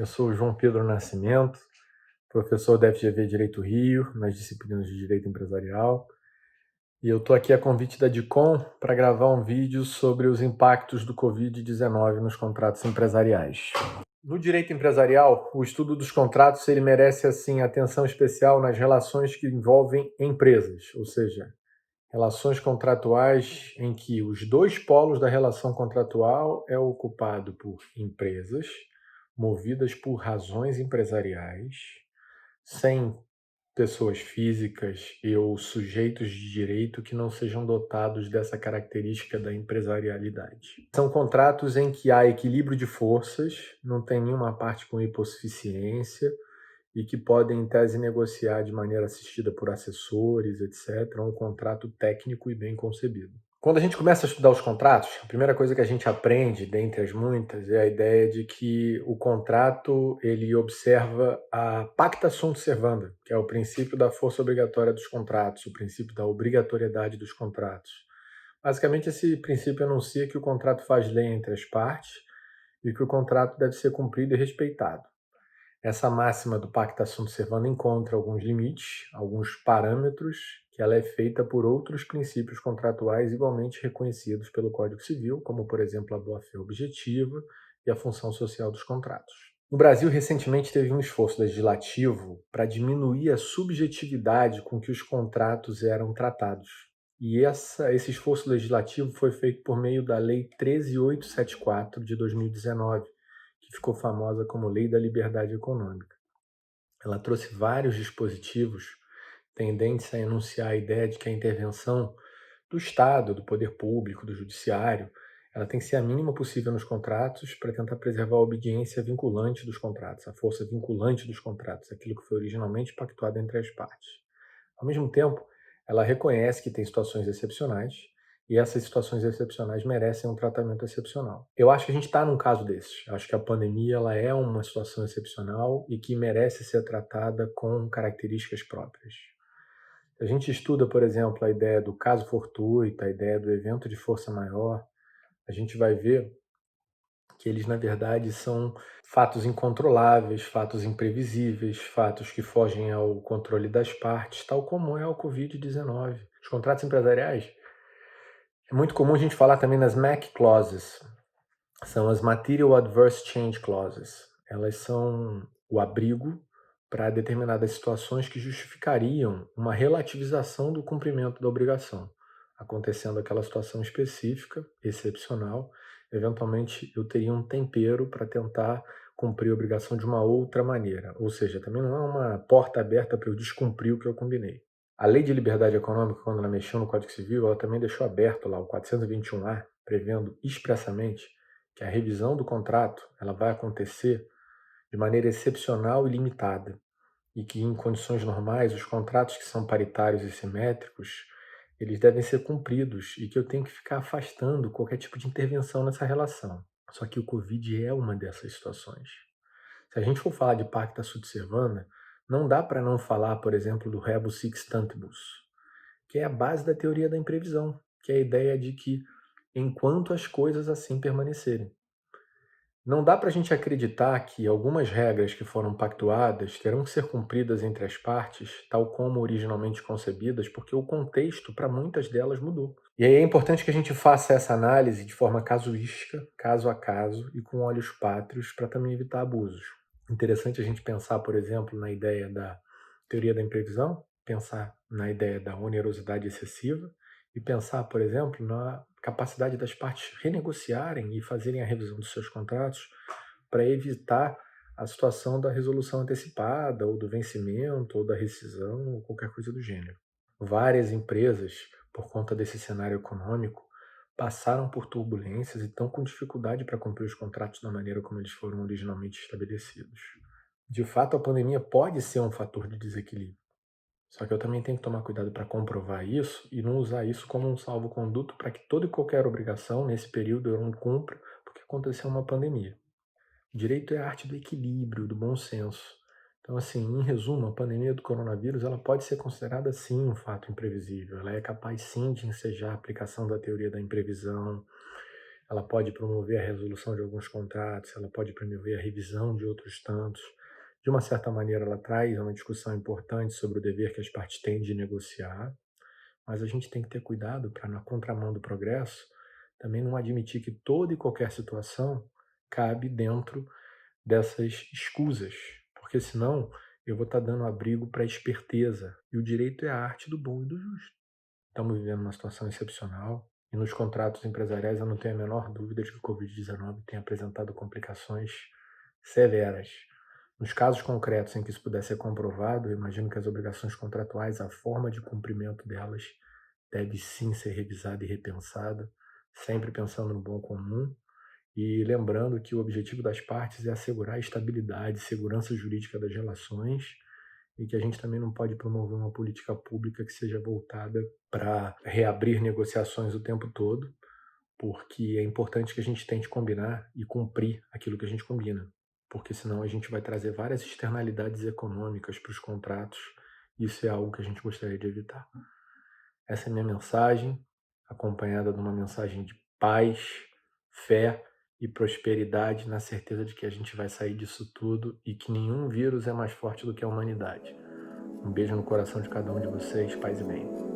Eu sou o João Pedro Nascimento, professor da FGV Direito Rio, nas disciplinas de Direito Empresarial, e eu estou aqui a convite da DICOM para gravar um vídeo sobre os impactos do Covid-19 nos contratos empresariais. No direito empresarial, o estudo dos contratos ele merece assim atenção especial nas relações que envolvem empresas, ou seja, relações contratuais em que os dois polos da relação contratual é ocupado por empresas movidas por razões empresariais, sem pessoas físicas e ou sujeitos de direito que não sejam dotados dessa característica da empresarialidade. São contratos em que há equilíbrio de forças, não tem nenhuma parte com hipossuficiência, e que podem, em tese, negociar de maneira assistida por assessores, etc., um contrato técnico e bem concebido. Quando a gente começa a estudar os contratos, a primeira coisa que a gente aprende, dentre as muitas, é a ideia de que o contrato ele observa a pacta sunt servanda, que é o princípio da força obrigatória dos contratos, o princípio da obrigatoriedade dos contratos. Basicamente, esse princípio anuncia que o contrato faz lei entre as partes e que o contrato deve ser cumprido e respeitado. Essa máxima do pacta sunt servanda encontra alguns limites, alguns parâmetros, que ela é feita por outros princípios contratuais igualmente reconhecidos pelo Código Civil, como, por exemplo, a boa-fé objetiva e a função social dos contratos. No Brasil, recentemente teve um esforço legislativo para diminuir a subjetividade com que os contratos eram tratados. E esse esforço legislativo foi feito por meio da Lei 13.874 de 2019, que ficou famosa como Lei da Liberdade Econômica. Ela trouxe vários dispositivos tendentes a enunciar a ideia de que a intervenção do Estado, do poder público, do judiciário, ela tem que ser a mínima possível nos contratos para tentar preservar a obediência vinculante dos contratos, a força vinculante dos contratos, aquilo que foi originalmente pactuado entre as partes. Ao mesmo tempo, ela reconhece que tem situações excepcionais e essas situações excepcionais merecem um tratamento excepcional. Eu acho que a gente está num caso desses. Eu acho que a pandemia ela é uma situação excepcional e que merece ser tratada com características próprias. Se a gente estuda, por exemplo, a ideia do caso fortuito, a ideia do evento de força maior, a gente vai ver que eles, na verdade, são fatos incontroláveis, fatos imprevisíveis, fatos que fogem ao controle das partes, tal como é o Covid-19. Os contratos empresariais, é muito comum a gente falar também nas MAC clauses, são as Material Adverse Change Clauses. Elas são o abrigo para determinadas situações que justificariam uma relativização do cumprimento da obrigação. Acontecendo aquela situação específica, excepcional, eventualmente eu teria um tempero para tentar cumprir a obrigação de uma outra maneira. Ou seja, também não é uma porta aberta para eu descumprir o que eu combinei. A Lei de Liberdade Econômica, quando ela mexeu no Código Civil, ela também deixou aberto lá o 421-A, prevendo expressamente que a revisão do contrato ela vai acontecer de maneira excepcional e limitada, e que em condições normais os contratos que são paritários e simétricos eles devem ser cumpridos e que eu tenho que ficar afastando qualquer tipo de intervenção nessa relação. Só que o Covid é uma dessas situações. Se a gente for falar de pacta sunt servanda, não dá para não falar, por exemplo, do rebus sic stantibus, que é a base da teoria da imprevisão, que é a ideia de que enquanto as coisas assim permanecerem. Não dá para a gente acreditar que algumas regras que foram pactuadas terão que ser cumpridas entre as partes, tal como originalmente concebidas, porque o contexto para muitas delas mudou. E aí é importante que a gente faça essa análise de forma casuística, caso a caso, e com olhos pátrios, para também evitar abusos. Interessante a gente pensar, por exemplo, na ideia da teoria da imprevisão, pensar na ideia da onerosidade excessiva e pensar, por exemplo, na capacidade das partes renegociarem e fazerem a revisão dos seus contratos para evitar a situação da resolução antecipada, ou do vencimento, ou da rescisão, ou qualquer coisa do gênero. Várias empresas, por conta desse cenário econômico, passaram por turbulências e estão com dificuldade para cumprir os contratos da maneira como eles foram originalmente estabelecidos. De fato, a pandemia pode ser um fator de desequilíbrio. Só que eu também tenho que tomar cuidado para comprovar isso e não usar isso como um salvo-conduto para que toda e qualquer obrigação nesse período eu não cumpra porque aconteceu uma pandemia. O direito é a arte do equilíbrio, do bom senso. Então, assim, em resumo, a pandemia do coronavírus ela pode ser considerada sim um fato imprevisível. Ela é capaz sim de ensejar a aplicação da teoria da imprevisão. ela pode promover a resolução de alguns contratos, ela pode promover a revisão de outros tantos. De uma certa maneira, ela traz uma discussão importante sobre o dever que as partes têm de negociar, mas a gente tem que ter cuidado para, na contramão do progresso, também não admitir que toda e qualquer situação cabe dentro dessas escusas, porque senão eu vou estar dando abrigo para a esperteza, e o direito é a arte do bom e do justo. Estamos vivendo uma situação excepcional, e nos contratos empresariais eu não tenho a menor dúvida de que o Covid-19 tem apresentado complicações severas. Nos casos concretos em que isso puder ser comprovado, eu imagino que as obrigações contratuais, a forma de cumprimento delas, deve sim ser revisada e repensada, sempre pensando no bom comum e lembrando que o objetivo das partes é assegurar a estabilidade e segurança jurídica das relações e que a gente também não pode promover uma política pública que seja voltada para reabrir negociações o tempo todo, porque é importante que a gente tente combinar e cumprir aquilo que a gente combina, porque senão a gente vai trazer várias externalidades econômicas para os contratos, e isso é algo que a gente gostaria de evitar. Essa é a minha mensagem, acompanhada de uma mensagem de paz, fé e prosperidade, na certeza de que a gente vai sair disso tudo e que nenhum vírus é mais forte do que a humanidade. Um beijo no coração de cada um de vocês, paz e bem.